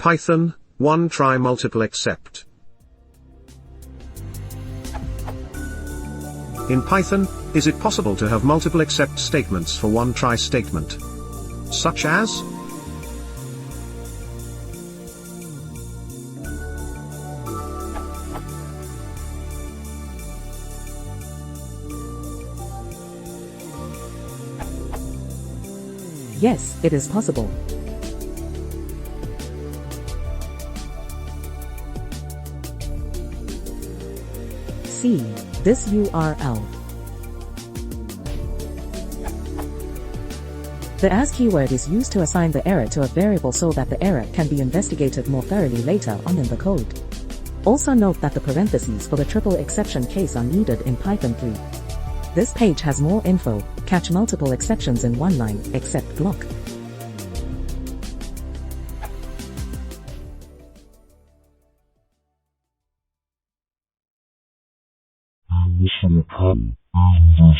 Python, one try multiple except. In Python, is it possible to have multiple except statements for one try statement? Such as? Yes, it is possible. See this URL. The as keyword is used to assign the error to a variable so that the error can be investigated more thoroughly later on in the code. Also note that the parentheses for the triple exception case are needed in Python 3. This page has more info. Catch multiple exceptions in one line, except block. Listen upon in the